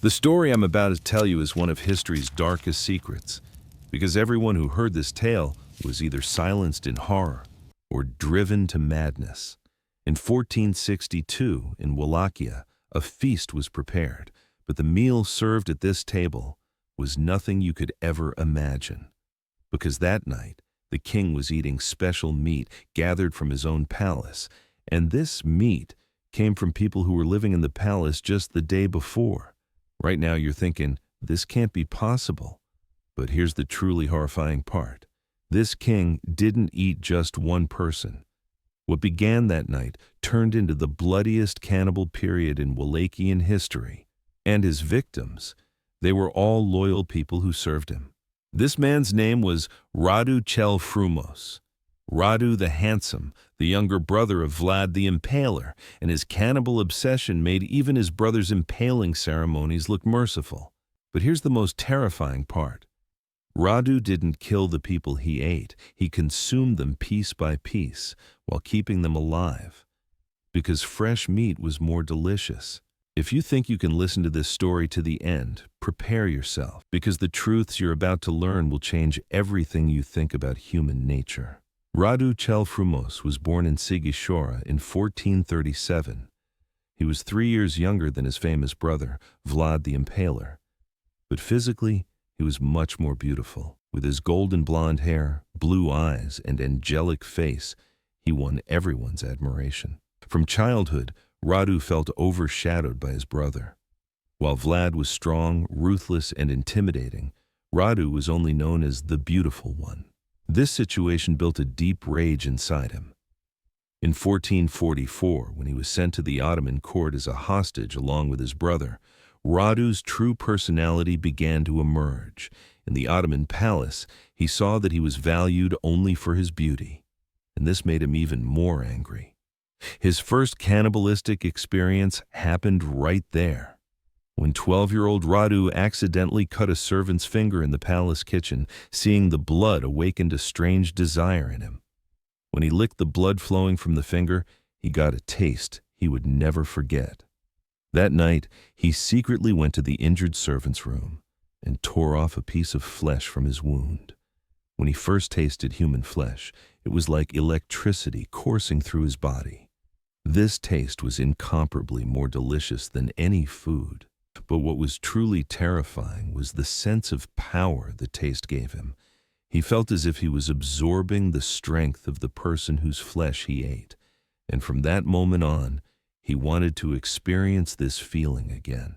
The story I'm about to tell you is one of history's darkest secrets, because everyone who heard this tale was either silenced in horror or driven to madness. In 1462, in Wallachia, a feast was prepared, but the meal served at this table was nothing you could ever imagine. Because that night, the king was eating special meat gathered from his own palace, and this meat came from people who were living in the palace just the day before. Right now you're thinking, this can't be possible. But here's the truly horrifying part. This king didn't eat just one person. What began that night turned into the bloodiest cannibal period in Wallachian history. And his victims, they were all loyal people who served him. This man's name was Radu Frumos. Radu the Handsome, the younger brother of Vlad the Impaler, and his cannibal obsession made even his brother's impaling ceremonies look merciful. But here's the most terrifying part. Radu didn't kill the people he ate. He consumed them piece by piece while keeping them alive, because fresh meat was more delicious. If you think you can listen to this story to the end, prepare yourself, because the truths you're about to learn will change everything you think about human nature. Radu Frumos was born in Sigishora in 1437. He was 3 years younger than his famous brother, Vlad the Impaler. But physically, he was much more beautiful. With his golden blonde hair, blue eyes, and angelic face, he won everyone's admiration. From childhood, Radu felt overshadowed by his brother. While Vlad was strong, ruthless, and intimidating, Radu was only known as the beautiful one. This situation built a deep rage inside him. In 1444, when he was sent to the Ottoman court as a hostage along with his brother, Radu's true personality began to emerge. In the Ottoman palace, he saw that he was valued only for his beauty, and this made him even more angry. His first cannibalistic experience happened right there. When 12-year-old Radu accidentally cut a servant's finger in the palace kitchen, seeing the blood awakened a strange desire in him. When he licked the blood flowing from the finger, he got a taste he would never forget. That night, he secretly went to the injured servant's room and tore off a piece of flesh from his wound. When he first tasted human flesh, it was like electricity coursing through his body. This taste was incomparably more delicious than any food. But what was truly terrifying was the sense of power the taste gave him. He felt as if he was absorbing the strength of the person whose flesh he ate, and from that moment on, he wanted to experience this feeling again.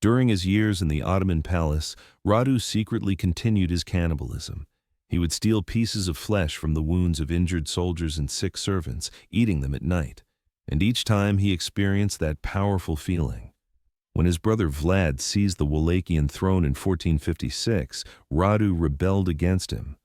During his years in the Ottoman palace, Radu secretly continued his cannibalism. He would steal pieces of flesh from the wounds of injured soldiers and sick servants, eating them at night, and each time he experienced that powerful feeling. When his brother Vlad seized the Wallachian throne in 1456, Radu rebelled against him.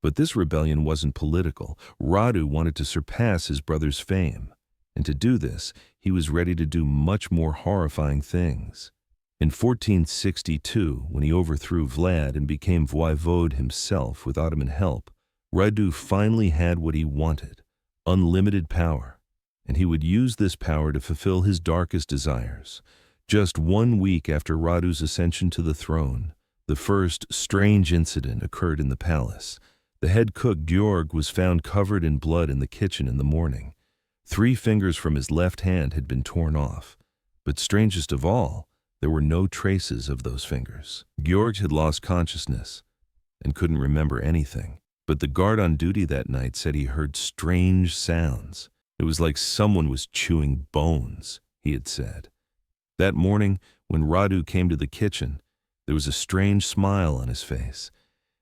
But this rebellion wasn't political. Radu wanted to surpass his brother's fame. And to do this, he was ready to do much more horrifying things. In 1462, when he overthrew Vlad and became voivode himself with Ottoman help, Radu finally had what he wanted: unlimited power. And he would use this power to fulfill his darkest desires. Just 1 week after Radu's ascension to the throne, the first strange incident occurred in the palace. The head cook, Georg, was found covered in blood in the kitchen in the morning. 3 fingers from his left hand had been torn off. But strangest of all, there were no traces of those fingers. Georg had lost consciousness and couldn't remember anything. But the guard on duty that night said he heard strange sounds. It was like someone was chewing bones, he had said. That morning, when Radu came to the kitchen, there was a strange smile on his face.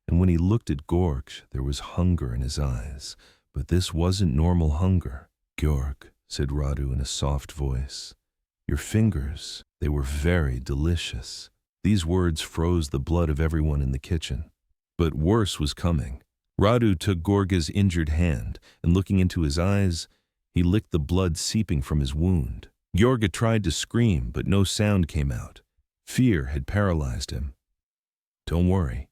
And when he looked at Georg, there was hunger in his eyes. But this wasn't normal hunger. "Georg," said Radu in a soft voice, "your fingers, they were very delicious." These words froze the blood of everyone in the kitchen. But worse was coming. Radu took Georg's injured hand, and looking into his eyes, he licked the blood seeping from his wound. Georg tried to scream, but no sound came out. Fear had paralyzed him. "Don't worry,"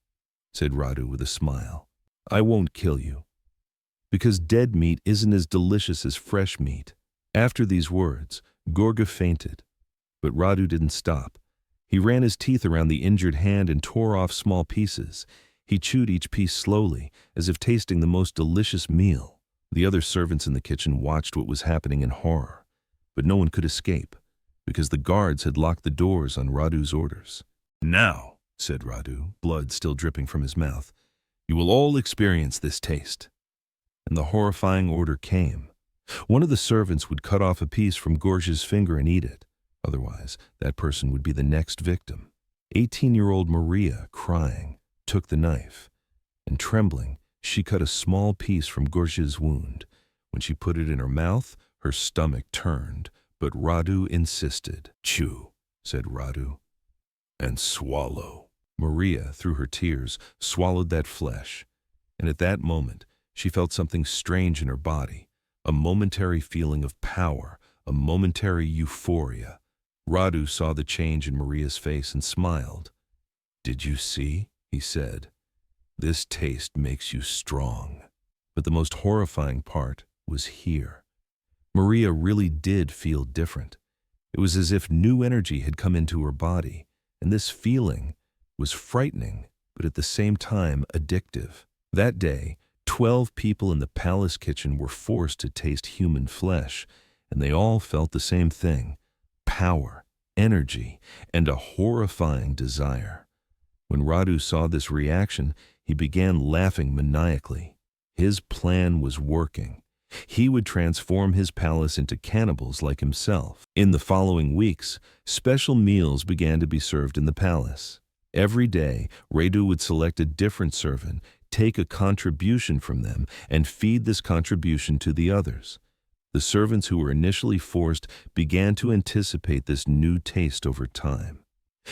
said Radu with a smile. "I won't kill you, because dead meat isn't as delicious as fresh meat." After these words, Georg fainted, but Radu didn't stop. He ran his teeth around the injured hand and tore off small pieces. He chewed each piece slowly, as if tasting the most delicious meal. The other servants in the kitchen watched what was happening in horror, but no one could escape, because the guards had locked the doors on Radu's orders. "Now," said Radu, blood still dripping from his mouth, "you will all experience this taste." And the horrifying order came. One of the servants would cut off a piece from Gorge's finger and eat it. Otherwise, that person would be the next victim. 18-year-old Maria, crying, took the knife, and trembling, she cut a small piece from Gorge's wound. When she put it in her mouth, her stomach turned, but Radu insisted. "Chew," said Radu, "and swallow." Maria, through her tears, swallowed that flesh, and at that moment, she felt something strange in her body, a momentary feeling of power, a momentary euphoria. Radu saw the change in Maria's face and smiled. "Did you see?" he said. "This taste makes you strong." But the most horrifying part was here. Maria really did feel different. It was as if new energy had come into her body, and this feeling was frightening, but at the same time addictive. That day, 12 people in the palace kitchen were forced to taste human flesh, and they all felt the same thing: power, energy, and a horrifying desire. When Radu saw this reaction, he began laughing maniacally. His plan was working. He would transform his palace into cannibals like himself. In the following weeks, special meals began to be served in the palace. Every day, Radu would select a different servant, take a contribution from them, and feed this contribution to the others. The servants who were initially forced began to anticipate this new taste over time,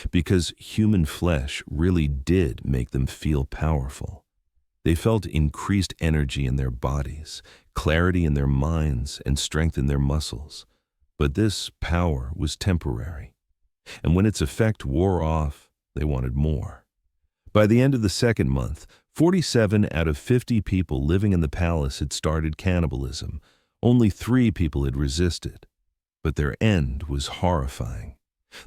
because human flesh really did make them feel powerful. They felt increased energy in their bodies, clarity in their minds, and strength in their muscles. But this power was temporary, and when its effect wore off, they wanted more. By the end of the second month, 47 out of 50 people living in the palace had started cannibalism. Only 3 people had resisted, but their end was horrifying.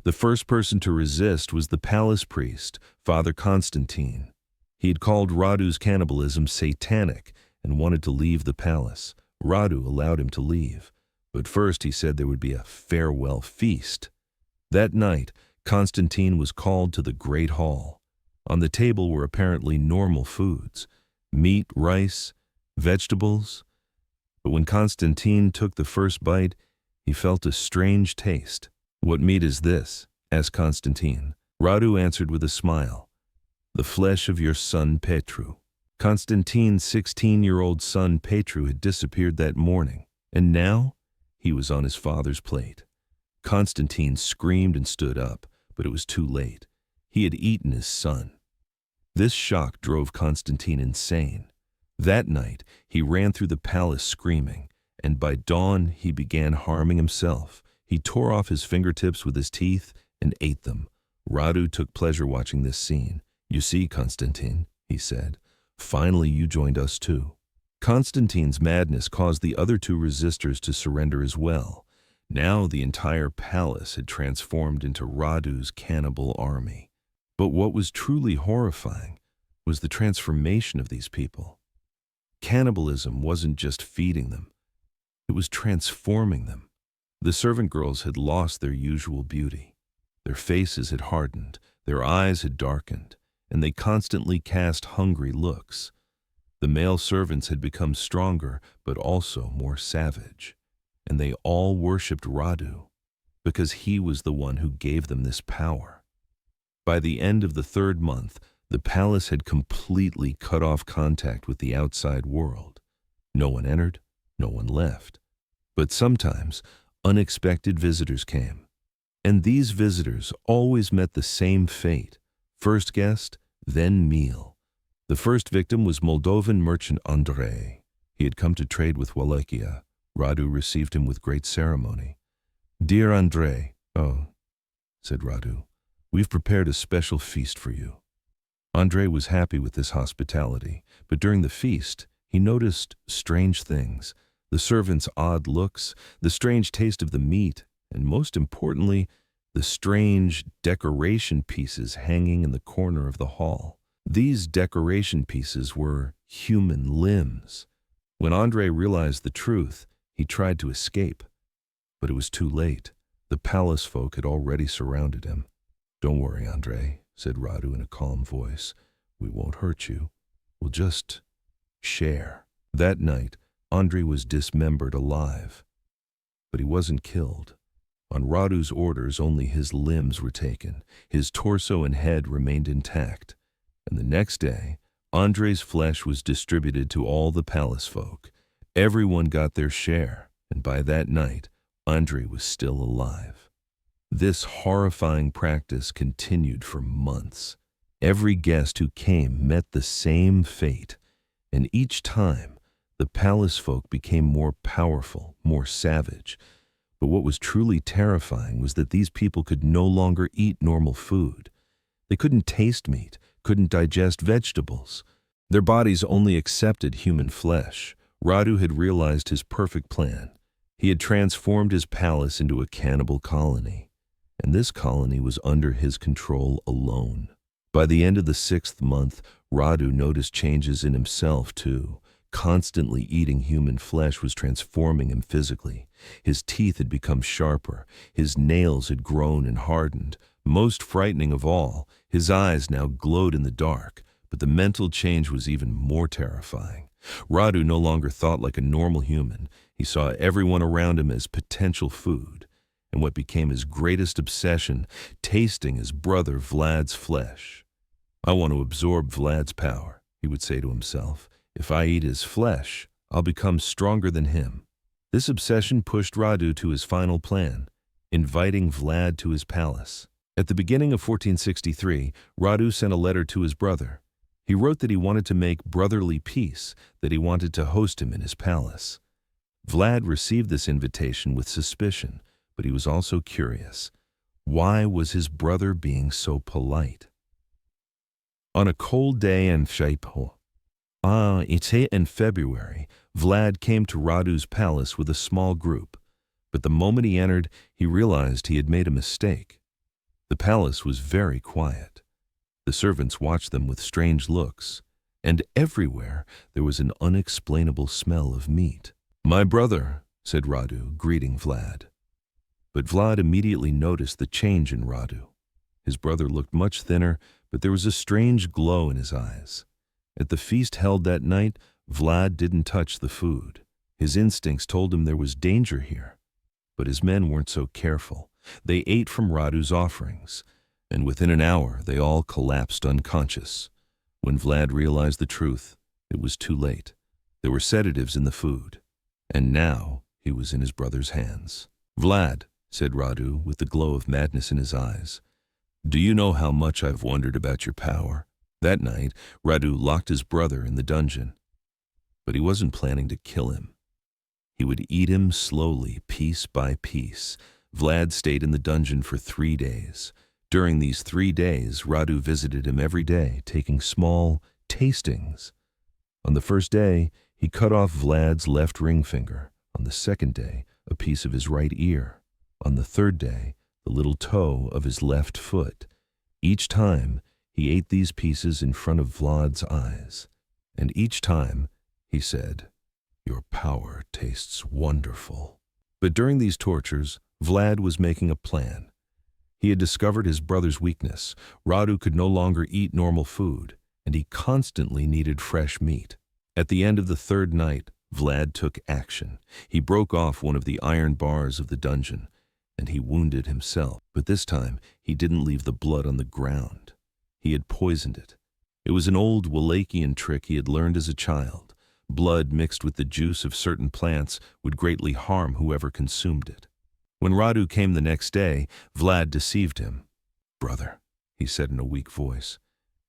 The first person to resist was the palace priest, Father Constantine. He had called Radu's cannibalism satanic and wanted to leave the palace. Radu allowed him to leave, but first he said there would be a farewell feast. That night, Constantine was called to the Great Hall. On the table were apparently normal foods: meat, rice, vegetables. But when Constantine took the first bite, he felt a strange taste. "What meat is this?" asked Constantine. Radu answered with a smile. "The flesh of your son Petru." Constantine's 16-year-old son Petru had disappeared that morning, and now he was on his father's plate. Constantine screamed and stood up, but it was too late. He had eaten his son. This shock drove Constantine insane. That night, he ran through the palace screaming, and by dawn he began harming himself. He tore off his fingertips with his teeth and ate them. Radu took pleasure watching this scene. "You see, Constantine," he said, "finally you joined us too." Constantine's madness caused the other 2 resistors to surrender as well. Now the entire palace had transformed into Radu's cannibal army. But what was truly horrifying was the transformation of these people. Cannibalism wasn't just feeding them, it was transforming them. The servant girls had lost their usual beauty. Their faces had hardened, their eyes had darkened, and they constantly cast hungry looks. The male servants had become stronger, but also more savage. And they all worshipped Radu, because he was the one who gave them this power. By the end of the 3rd month, the palace had completely cut off contact with the outside world. No one entered, no one left. But sometimes, unexpected visitors came. And these visitors always met the same fate: first guest, then meal. The first victim was Moldovan merchant Andrei. He had come to trade with Wallachia. Radu received him with great ceremony. "Dear Andrei," "Oh," said Radu, "we've prepared a special feast for you." Andrei was happy with this hospitality, but during the feast, he noticed strange things: the servants' odd looks, the strange taste of the meat, and most importantly, the strange decoration pieces hanging in the corner of the hall. These decoration pieces were human limbs. When Andrei realized the truth, he tried to escape. But it was too late. The palace folk had already surrounded him. "Don't worry, Andrei," said Radu in a calm voice. "We won't hurt you. We'll just share." That night, Andrei was dismembered alive. But he wasn't killed. On Radu's orders, only his limbs were taken. His torso and head remained intact. And the next day, Andrei's flesh was distributed to all the palace folk. Everyone got their share, and by that night, Andrei was still alive. This horrifying practice continued for months. Every guest who came met the same fate, and each time, the palace folk became more powerful, more savage. But what was truly terrifying was that these people could no longer eat normal food. They couldn't taste meat, couldn't digest vegetables. Their bodies only accepted human flesh. Radu had realized his perfect plan. He had transformed his palace into a cannibal colony, and this colony was under his control alone. By the end of the 6th month, Radu noticed changes in himself too. Constantly eating human flesh was transforming him physically. His teeth had become sharper, his nails had grown and hardened. Most frightening of all, his eyes now glowed in the dark, but the mental change was even more terrifying. Radu no longer thought like a normal human. He saw everyone around him as potential food, and what became his greatest obsession, tasting his brother Vlad's flesh. "I want to absorb Vlad's power," he would say to himself. "If I eat his flesh, I'll become stronger than him." This obsession pushed Radu to his final plan, inviting Vlad to his palace. At the beginning of 1463, Radu sent a letter to his brother. He wrote that he wanted to make brotherly peace, that he wanted to host him in his palace. Vlad received this invitation with suspicion, but he was also curious. Why was his brother being so polite? On a cold day in February, Vlad came to Radu's palace with a small group, but the moment he entered, he realized he had made a mistake. The palace was very quiet. The servants watched them with strange looks, and everywhere there was an unexplainable smell of meat. "My brother," said Radu, greeting Vlad. But Vlad immediately noticed the change in Radu. His brother looked much thinner, but there was a strange glow in his eyes. At the feast held that night, Vlad didn't touch the food. His instincts told him there was danger here. But his men weren't so careful. They ate from Radu's offerings, and within an hour they all collapsed unconscious. When Vlad realized the truth, it was too late. There were sedatives in the food, and now he was in his brother's hands. "Vlad," said Radu with the glow of madness in his eyes, "do you know how much I've wondered about your power?" That night, Radu locked his brother in the dungeon. But he wasn't planning to kill him. He would eat him slowly, piece by piece. Vlad stayed in the dungeon for 3 days. During these 3 days, Radu visited him every day, taking small tastings. On the first day, he cut off Vlad's left ring finger. On the second day, a piece of his right ear. On the third day, the little toe of his left foot. Each time, he ate these pieces in front of Vlad's eyes. And each time, he said, "Your power tastes wonderful." But during these tortures, Vlad was making a plan. He had discovered his brother's weakness. Radu could no longer eat normal food, and he constantly needed fresh meat. At the end of the 3rd night, Vlad took action. He broke off one of the iron bars of the dungeon, and he wounded himself. But this time, he didn't leave the blood on the ground. He had poisoned it. It was an old Wallachian trick he had learned as a child. Blood mixed with the juice of certain plants would greatly harm whoever consumed it. When Radu came the next day, Vlad deceived him. "Brother," he said in a weak voice,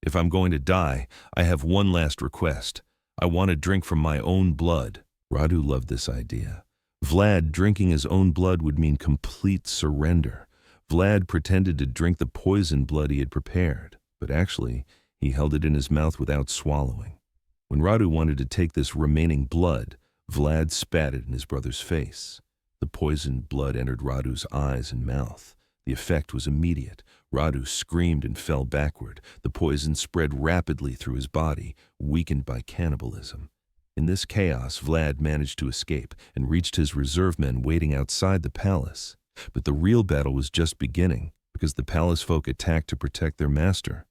"if I'm going to die, I have one last request. I want to drink from my own blood." Radu loved this idea. Vlad drinking his own blood would mean complete surrender. Vlad pretended to drink the poison blood he had prepared, but actually, he held it in his mouth without swallowing. When Radu wanted to take this remaining blood, Vlad spat it in his brother's face. The poisoned blood entered Radu's eyes and mouth. The effect was immediate. Radu screamed and fell backward. The poison spread rapidly through his body, weakened by cannibalism. In this chaos, Vlad managed to escape and reached his reserve men waiting outside the palace. But the real battle was just beginning, because the palace folk attacked to protect their master.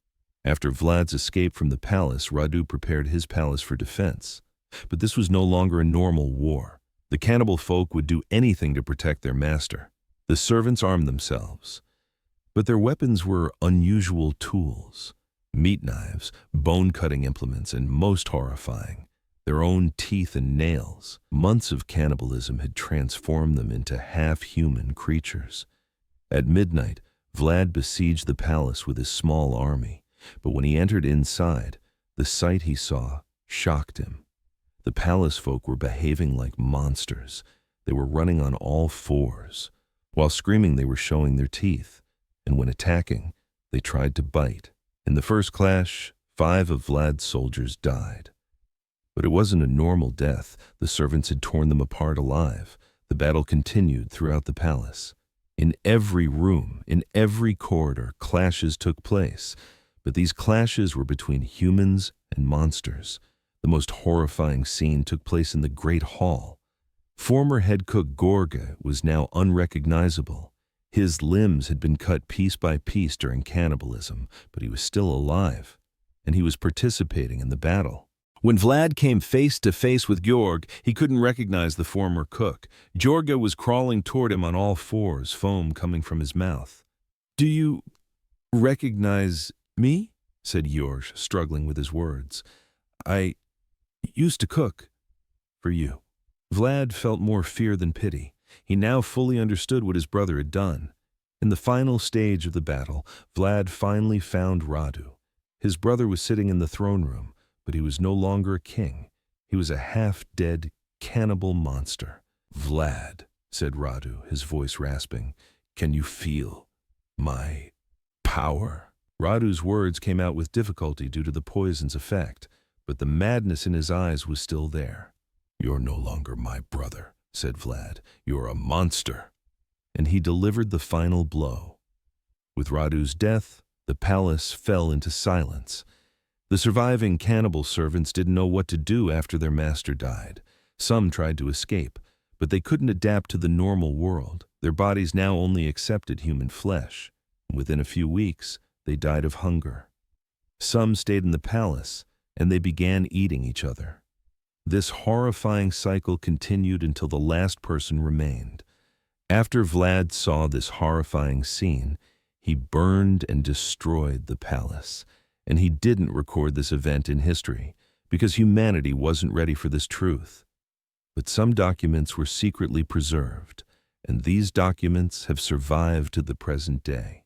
After Vlad's escape from the palace, Radu prepared his palace for defense. But this was no longer a normal war. The cannibal folk would do anything to protect their master. The servants armed themselves. But their weapons were unusual tools: meat knives, bone-cutting implements, and most horrifying, their own teeth and nails. Months of cannibalism had transformed them into half-human creatures. At midnight, Vlad besieged the palace with his small army. But when he entered inside, the sight he saw shocked him. The palace folk were behaving like monsters. They were running on all fours. While screaming, they were showing their teeth. And when attacking, they tried to bite. In the first clash, 5 of Vlad's soldiers died. But it wasn't a normal death. The servants had torn them apart alive. The battle continued throughout the palace. In every room, in every corridor, clashes took place. But these clashes were between humans and monsters. The most horrifying scene took place in the Great Hall. Former head cook Gorga was now unrecognizable. His limbs had been cut piece by piece during cannibalism, but he was still alive, and he was participating in the battle. When Vlad came face to face with Georg, he couldn't recognize the former cook. Georga was crawling toward him on all fours, foam coming from his mouth. "Do you recognize me?" said Georg, struggling with his words. "I used to cook for you." Vlad felt more fear than pity. He now fully understood what his brother had done. In the final stage of the battle, Vlad finally found Radu. His brother was sitting in the throne room, but he was no longer a king. He was a half-dead cannibal monster. "Vlad," said Radu, his voice rasping, "can you feel my power?" Radu's words came out with difficulty due to the poison's effect, but the madness in his eyes was still there. "You're no longer my brother," said Vlad. "You're a monster." And he delivered the final blow. With Radu's death, the palace fell into silence. The surviving cannibal servants didn't know what to do after their master died. Some tried to escape, but they couldn't adapt to the normal world. Their bodies now only accepted human flesh. Within a few weeks, they died of hunger. Some stayed in the palace, and they began eating each other. This horrifying cycle continued until the last person remained. After Vlad saw this horrifying scene, he burned and destroyed the palace. And he didn't record this event in history, because humanity wasn't ready for this truth. But some documents were secretly preserved, and these documents have survived to the present day.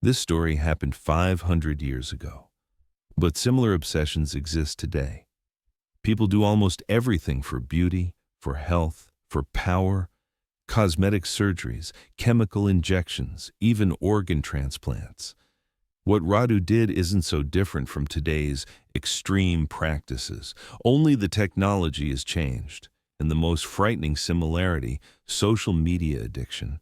This story happened 500 years ago, but similar obsessions exist today. People do almost everything for beauty, for health, for power, cosmetic surgeries, chemical injections, even organ transplants. What Radu did isn't so different from today's extreme practices. Only the technology has changed. And the most frightening similarity, social media addiction.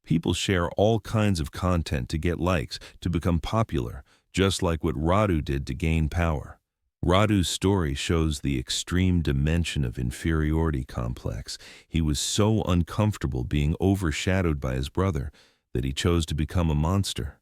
People share all kinds of content to get likes, to become popular, just like what Radu did to gain power. Radu's story shows the extreme dimension of inferiority complex. He was so uncomfortable being overshadowed by his brother that he chose to become a monster.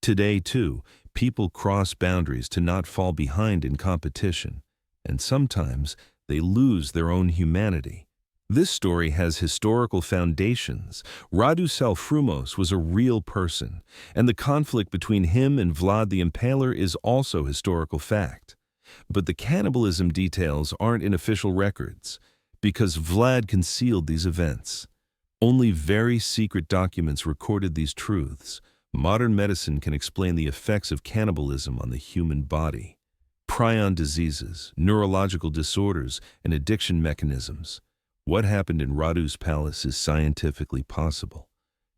Today, too, people cross boundaries to not fall behind in competition, and sometimes they lose their own humanity. This story has historical foundations. Radu Frumos was a real person, and the conflict between him and Vlad the Impaler is also historical fact. But the cannibalism details aren't in official records, because Vlad concealed these events. Only very secret documents recorded these truths. Modern medicine can explain the effects of cannibalism on the human body. Prion diseases, neurological disorders, and addiction mechanisms. What happened in Radu's palace is scientifically possible.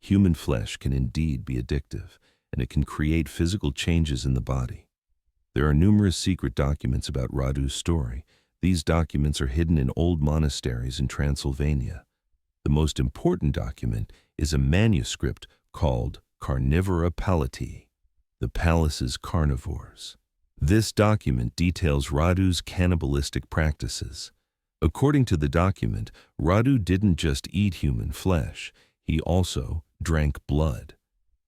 Human flesh can indeed be addictive, and it can create physical changes in the body. There are numerous secret documents about Radu's story. These documents are hidden in old monasteries in Transylvania. The most important document is a manuscript called Carnivora Palati, the palace's carnivores. This document details Radu's cannibalistic practices. According to the document, Radu didn't just eat human flesh, he also drank blood.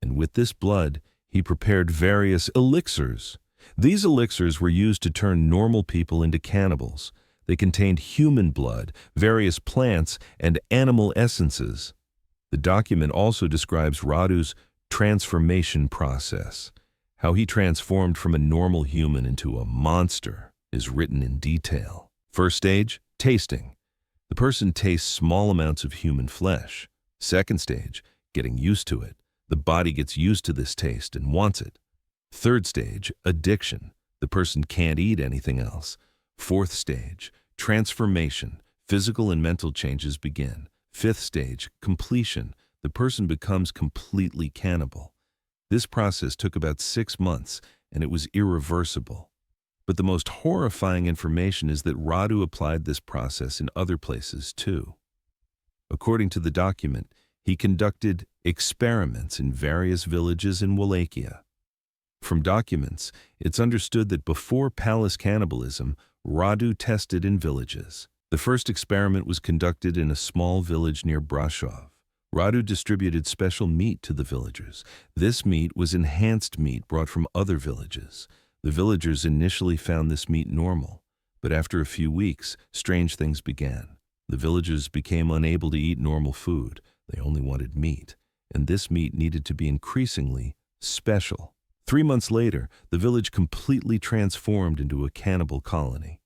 And with this blood, he prepared various elixirs. These elixirs were used to turn normal people into cannibals. They contained human blood, various plants, and animal essences. The document also describes Radu's transformation process. How he transformed from a normal human into a monster is written in detail. First stage, tasting. The person tastes small amounts of human flesh. Second stage, getting used to it. The body gets used to this taste and wants it. Third stage, addiction. The person can't eat anything else. Fourth stage, transformation. Physical and mental changes begin. Fifth stage, completion. The person becomes completely cannibal. This process took about 6 months, and it was irreversible. But the most horrifying information is that Radu applied this process in other places too. According to the document, he conducted experiments in various villages in Wallachia. From documents, it's understood that before palace cannibalism, Radu tested in villages. The first experiment was conducted in a small village near Brasov. Radu distributed special meat to the villagers. This meat was enhanced meat brought from other villages. The villagers initially found this meat normal, but after a few weeks, strange things began. The villagers became unable to eat normal food. They only wanted meat, and this meat needed to be increasingly special. 3 months later, the village completely transformed into a cannibal colony.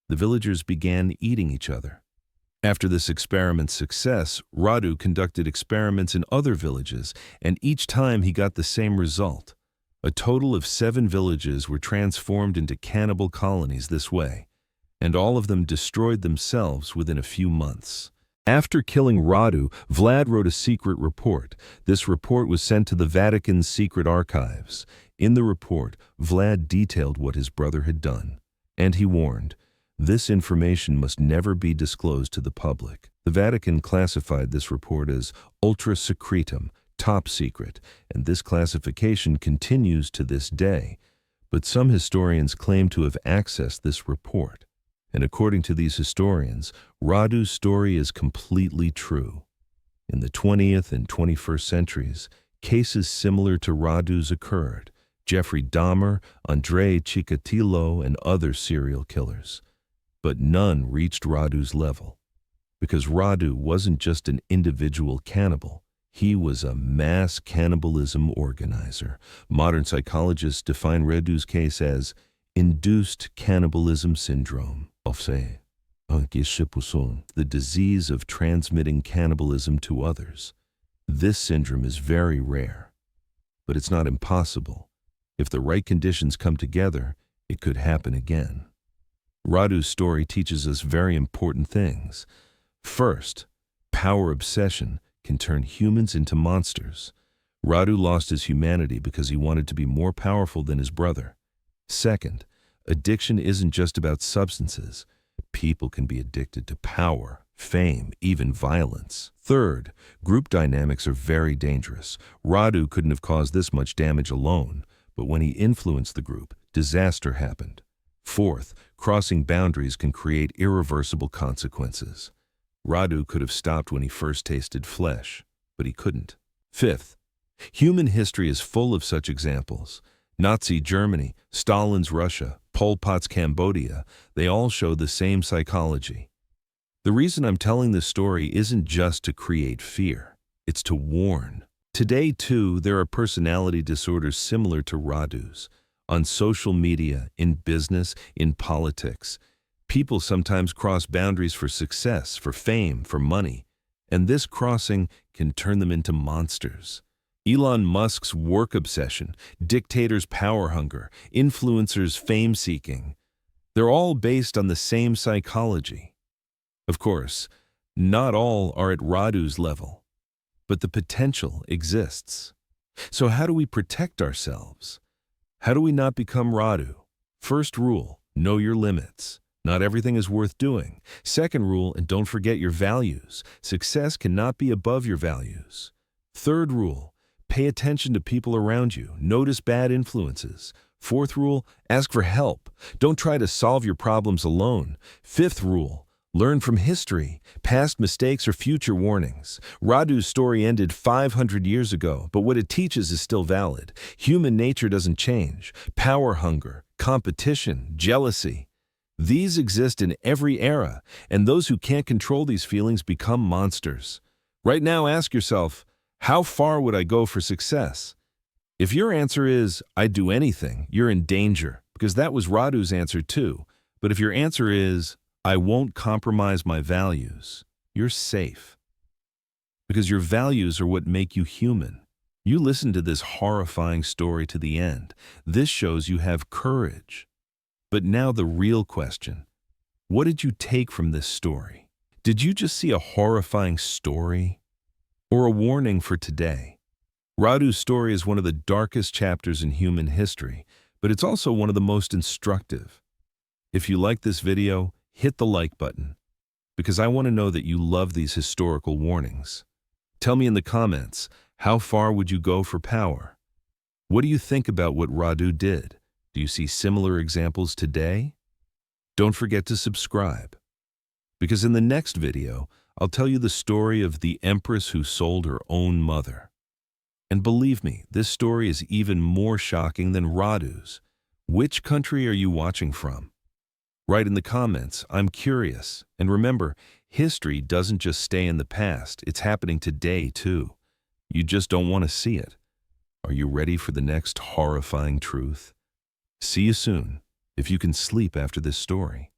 The villagers began eating each other. After this experiment's success, Radu conducted experiments in other villages, and each time he got the same result. A total of 7 villages were transformed into cannibal colonies this way, and all of them destroyed themselves within a few months. After killing Radu, Vlad wrote a secret report. This report was sent to the Vatican's secret archives. In the report, Vlad detailed what his brother had done, and he warned, this information must never be disclosed to the public. The Vatican classified this report as ultra secretum, top secret, and this classification continues to this day. But some historians claim to have accessed this report. And according to these historians, Radu's story is completely true. In the 20th and 21st centuries, cases similar to Radu's occurred. Jeffrey Dahmer, Andrei Chikatilo, and other serial killers. But none reached Radu's level. Because Radu wasn't just an individual cannibal, he was a mass cannibalism organizer. Modern psychologists define Radu's case as induced cannibalism syndrome, the disease of transmitting cannibalism to others. This syndrome is very rare, but it's not impossible. If the right conditions come together, it could happen again. Radu's story teaches us very important things. First, power obsession can turn humans into monsters. Radu lost his humanity because he wanted to be more powerful than his brother. Second, addiction isn't just about substances. People can be addicted to power, fame, even violence. Third, group dynamics are very dangerous. Radu couldn't have caused this much damage alone, but when he influenced the group, disaster happened. Fourth, crossing boundaries can create irreversible consequences. Radu could have stopped when he first tasted flesh, but he couldn't. Fifth, human history is full of such examples. Nazi Germany, Stalin's Russia, Pol Pot's Cambodia, they all show the same psychology. The reason I'm telling this story isn't just to create fear, it's to warn. Today, too, there are personality disorders similar to Radu's. On social media, in business, in politics, people sometimes cross boundaries for success, for fame, for money, and this crossing can turn them into monsters. Elon Musk's work obsession, dictators' power hunger, influencers' fame-seeking, they're all based on the same psychology. Of course, not all are at Radu's level, but the potential exists. So how do we protect ourselves? How do we not become Radu? First rule, know your limits. Not everything is worth doing. Second rule, and don't forget your values. Success cannot be above your values. Third rule, pay attention to people around you. Notice bad influences. Fourth rule, ask for help. Don't try to solve your problems alone. Fifth rule, learn from history, past mistakes or future warnings. Radu's story ended 500 years ago, but what it teaches is still valid. Human nature doesn't change. Power hunger, competition, jealousy. These exist in every era, and those who can't control these feelings become monsters. Right now, ask yourself, how far would I go for success? If your answer is, I'd do anything, you're in danger, because that was Radu's answer too. But if your answer is, I won't compromise my values, you're safe. Because your values are what make you human. You listen to this horrifying story to the end. This shows you have courage. But now the real question, what did you take from this story? Did you just see a horrifying story or a warning for today? Radu's story is one of the darkest chapters in human history, but it's also one of the most instructive. If you like this video, hit the like button, because I want to know that you love these historical warnings. Tell me in the comments, how far would you go for power? What do you think about what Radu did? Do you see similar examples today? Don't forget to subscribe, because in the next video, I'll tell you the story of the empress who sold her own mother. And believe me, this story is even more shocking than Radu's. Which country are you watching from? Write in the comments, I'm curious. And remember, history doesn't just stay in the past, it's happening today too. You just don't want to see it. Are you ready for the next horrifying truth? See you soon, if you can sleep after this story.